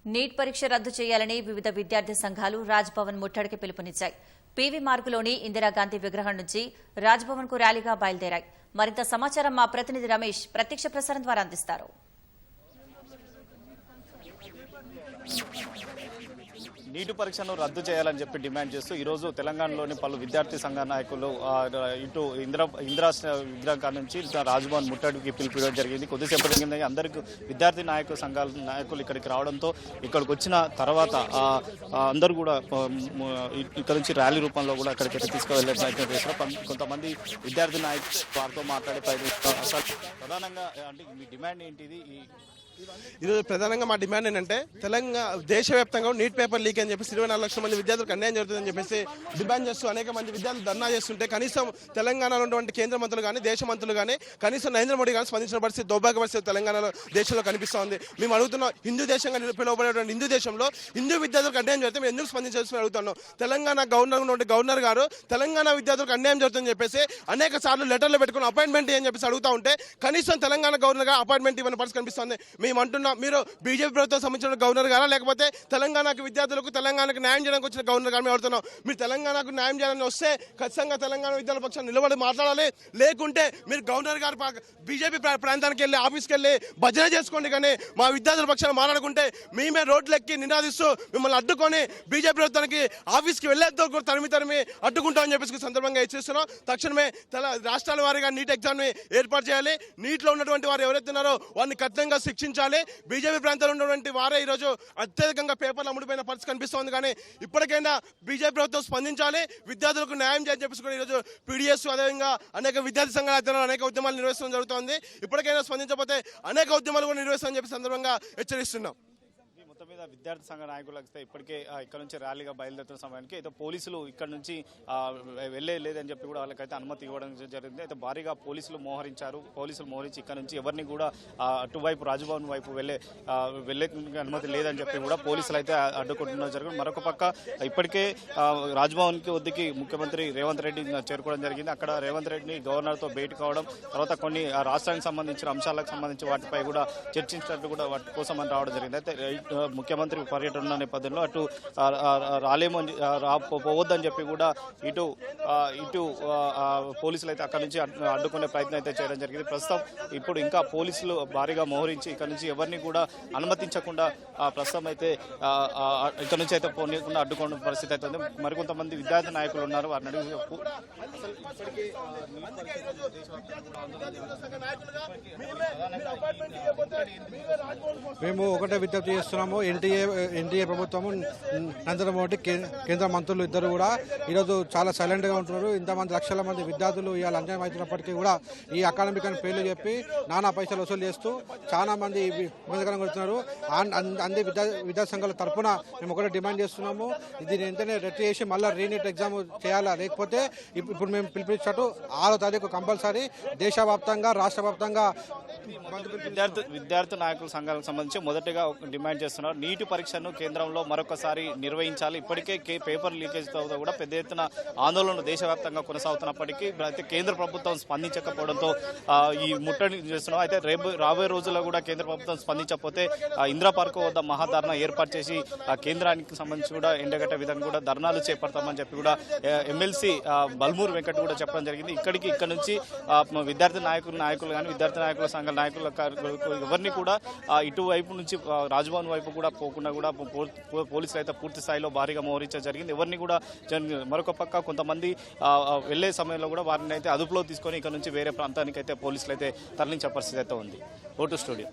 Neat పరీక్ష రద్దు చేయాలని వివిధ విద్యార్థి సంఘాలు రాజ్భవన్ ముట్టడికి పిలుపునిచ్చాయి. పీవీ మార్గులోని ఇందిరాగాంధీ విగ్రహం నుంచి రాజ్భవన్ కు ర్యాలీగా బయలుదేరాయి. మరింత సమాచారం మా ప్రతినిధి రమేష్ ప్రత్యక్ష ప్రసారం ద్వారా అందిస్తారు. నీటి పరీక్షను రద్దు చేయాలని చెప్పి డిమాండ్ చేస్తూ ఈరోజు తెలంగాణలోని పలు విద్యార్థి సంఘ నాయకులు ఇటు ఇందిరా విగ్రహం నుంచి రాజ్భవన్ ముట్టడికి పిలుపుకోవడం జరిగింది. కొద్దిసేపటి కింద అందరికీ విద్యార్థి సంఘాల నాయకులు ఇక్కడికి రావడంతో ఇక్కడికి వచ్చిన తర్వాత అందరూ కూడా ఇక్కడ నుంచి ర్యాలీ రూపంలో కూడా అక్కడికి తీసుకువెళ్లే ప్రయత్నం చేస్తారు. కొంతమంది విద్యార్థి నాయకులు వారితో మాట్లాడే ప్రయత్నిస్తారు. అసలు ప్రధానంగా అంటే మీ డిమాండ్ ఏంటిది? ఈరోజు ప్రధానంగా మా డిమాండ్ ఏంటంటే తెలంగాణ దేశవ్యాప్తంగా నీట్ పేపర్ లీక్ అని చెప్పేసి 24 లక్షల మంది విద్యార్థులకు అన్యాయం జరుగుతుందని చెప్పేసి డిమాండ్ చేస్తూ అనేక మంది విద్యార్థులు ధర్నా చేస్తుంటే కనీసం తెలంగాణలో ఉన్నటువంటి కేంద్ర మంత్రులు కానీ దేశ మంత్రులు కానీ కనీసం నరేంద్ర మోడీ కానీ స్పందించిన పరిస్థితి దౌర్భాగ్య పరిస్థితి తెలంగాణలో దేశంలో కనిపిస్తోంది. మేము అడుగుతున్నాం, హిందూ దేశంగా పిలువబడేటువంటి హిందూ దేశంలో హిందూ విద్యార్థులకు అన్యాయం జరిగితే మేము ఎందుకు స్పందించాల్సి అడుగుతున్నాం. తెలంగాణ గవర్నర్ గారు తెలంగాణ విద్యార్థులకు అన్యాయం జరుగుతుందని చెప్పేసి అనేక సార్లు లెటర్లు పెట్టుకుని అపాయింట్మెంట్ అని చెప్పేసి అడుగుతూ ఉంటే కనీసం తెలంగాణ గవర్నర్ గారు అపాయింట్మెంట్ ఇవ్వని పరిస్థితి కనిపిస్తుంది. మేము అంటున్నాం, మీరు బీజేపీ ప్రభుత్వం సంబంధించిన గవర్నర్ గారా లేకపోతే తెలంగాణకు విద్యార్థులకు తెలంగాణకు న్యాయం చేయడానికి వచ్చిన గవర్నర్ గారు మేము అడుగుతున్నాం. మీరు తెలంగాణకు న్యాయం చేయాలని వస్తే ఖచ్చితంగా తెలంగాణ విద్యార్థుల పక్షాన్ని నిలబడి మాట్లాడాలి. లేకుంటే మీరు గవర్నర్ గారు బీజేపీ ప్రాంతానికి వెళ్ళి ఆఫీస్కి వెళ్ళి భజన చేసుకోండి. కానీ మా విద్యార్థుల పక్షాన్ని మాట్లాడుకుంటే మేమే రోడ్లెక్కి నినాదిస్తూ మిమ్మల్ని అడ్డుకొని బీజేపీ ప్రభుత్వానికి ఆఫీస్కి వెళ్ళేందుకు కూడా తరిమి అడ్డుకుంటామని చెప్పేసి సందర్భంగా హెచ్చరిస్తున్నాం. తక్షణమే రాష్ట్రాల వారీగా నీట్ ఎగ్జామ్ని ఏర్పాటు చేయాలి. నీట్లో ఉన్నటువంటి వారు ఎవరైతే ఉన్నారో వారిని కఠినంగా శిక్షించాలి. బీజేపీ ప్రాంతాల్లో ఉన్నటువంటి వారే ఈరోజు అత్యధికంగా పేపర్లు అమ్ముడిపోయిన పరిస్థితి కనిపిస్తోంది. కానీ ఇప్పటికైనా బీజేపీ ప్రభుత్వం స్పందించాలి, విద్యార్థులకు న్యాయం చేయాలని చెప్పేసి కూడా ఈరోజు పీడీఎస్ అదేవిధంగా అనేక విద్యార్థి సంఘాలు అనేక ఉద్యమాలు నిర్వహించడం జరుగుతోంది. ఇప్పటికైనా స్పందించకపోతే అనేక ఉద్యమాలు కూడా నిర్వహిస్తామని చెప్పి సందర్భంగా హెచ్చరిస్తున్నాం. మొత్తం మీద విద్యార్థి సంఘ నాయకులకు ఇప్పటికే ఇక్కడ నుంచి ర్యాలీగా బయలుదేరుతున్న సమయానికి అయితే పోలీసులు ఇక్కడ నుంచి లేదని చెప్పి కూడా వాళ్ళకైతే అనుమతి ఇవ్వడం జరిగింది. అయితే భారీగా పోలీసులు మోహరించి ఇక్కడ నుంచి ఎవరిని కూడా అటువైపు రాజ్భవన్ వైపు వెళ్ళే అనుమతి లేదని చెప్పి కూడా పోలీసులు అయితే అడ్డుకుంటున్నారు జరిగింది. మరొక పక్క ఇప్పటికే రాజ్భవన్కి వద్దకి ముఖ్యమంత్రి రేవంత్ రెడ్డి చేరుకోవడం జరిగింది. అక్కడ రేవంత్ రెడ్డిని గవర్నర్తో భేటీ కావడం, తర్వాత కొన్ని రాష్ట్రానికి సంబంధించిన అంశాలకు సంబంధించి వాటిపై కూడా చర్చించినట్టు కూడా వాటి కోసం అని రావడం జరిగింది. అయితే ముఖ్యమంత్రి పర్యటన నేపథ్యంలో అటు పోవద్దని చెప్పి కూడా ఇటు పోలీసులు అయితే అక్కడి నుంచి అడ్డుకునే ప్రయత్నం అయితే చేయడం జరిగింది. ప్రస్తుతం ఇప్పుడు ఇంకా పోలీసులు భారీగా మోహరించి ఇక్కడ నుంచి ఎవరిని కూడా అనుమతించకుండా ప్రస్తుతం అయితే ఇక్కడ నుంచి అయితే పోనీయకుండా అడ్డుకునే పరిస్థితి అయితే ఉంది. మరికొంతమంది విద్యార్థి నాయకులు ఉన్నారు, వారిని అడిగి మేము ఒకటే విజ్ఞప్తి చేస్తున్నాము. ఎన్డీఏ ప్రభుత్వము నరేంద్ర మోడీ కేంద్ర మంత్రులు ఇద్దరు కూడా ఈరోజు చాలా సైలెంట్గా ఉంటున్నారు. ఇంతమంది లక్షల మంది విద్యార్థులు ఇవాళ అన్యాయం అవుతున్నప్పటికీ కూడా ఈ అకాడమిక్ అని పేర్లు చెప్పి నానా పైసలు వసూలు చేస్తూ చాలా మంది ఇబ్బందికరంగా కొడుతున్నారు. అన్ని విద్యా సంఘాల తరఫున మేము ఒకటే డిమాండ్ చేస్తున్నాము, దీన్ని వెంటనే రెట్టి చేసి మళ్ళీ రీనీట్ ఎగ్జామ్ చేయాలా, లేకపోతే ఇప్పుడు మేము పిలిపించినట్టు 6వ తారీఖు కంపల్సరీ దేశవ్యాప్తంగా రాష్ట్ర వ్యాప్తంగా విద్యార్థి నాయకుల సంఘాలకు సంబంధించి మొదటిగా డిమాండ్ చేస్తున్నారు. నీటి పరీక్షను కేంద్రంలో మరొకసారి నిర్వహించాలి. ఇప్పటికే పేపర్ లీకేజ్తో కూడా పెద్ద ఎత్తున ఆందోళనలు దేశవ్యాప్తంగా కొనసాగుతున్నప్పటికీ అయితే కేంద్ర ప్రభుత్వం స్పందించకపోవడంతో ఈ ముట్టడి చేస్తున్నాం. అయితే రాబోయే రోజుల్లో కూడా కేంద్ర ప్రభుత్వం స్పందించకపోతే ఇందిరా పార్క్ వద్ద మహాధర్నా ఏర్పాటు చేసి కేంద్రానికి సంబంధించి కూడా ఎండగట్టే విధంగా కూడా ధర్నాలు చేపడతామని చెప్పి కూడా ఎమ్మెల్సీ బల్మూర్ వెంకట్ కూడా చెప్పడం జరిగింది. ఇక్కడ నుంచి విద్యార్థి నాయకులు కానీ విద్యార్థి నాయకుల సంఘాల నాయకుల ఎవరిని కూడా ఇటువైపు నుంచి రాజ్భవన్ వైపు కూడా పోకుండా కూడా పోలీసులు అయితే పూర్తి స్థాయిలో భారీగా మోహరించడం జరిగింది. ఎవరిని కూడా మరొక పక్క కొంతమంది వెళ్లే సమయంలో కూడా వారిని అయితే అదుపులో తీసుకొని ఇక్కడ నుంచి వేరే ప్రాంతానికి అయితే పోలీసులు అయితే తరలించే పరిస్థితి అయితే ఉంది. Vote studio.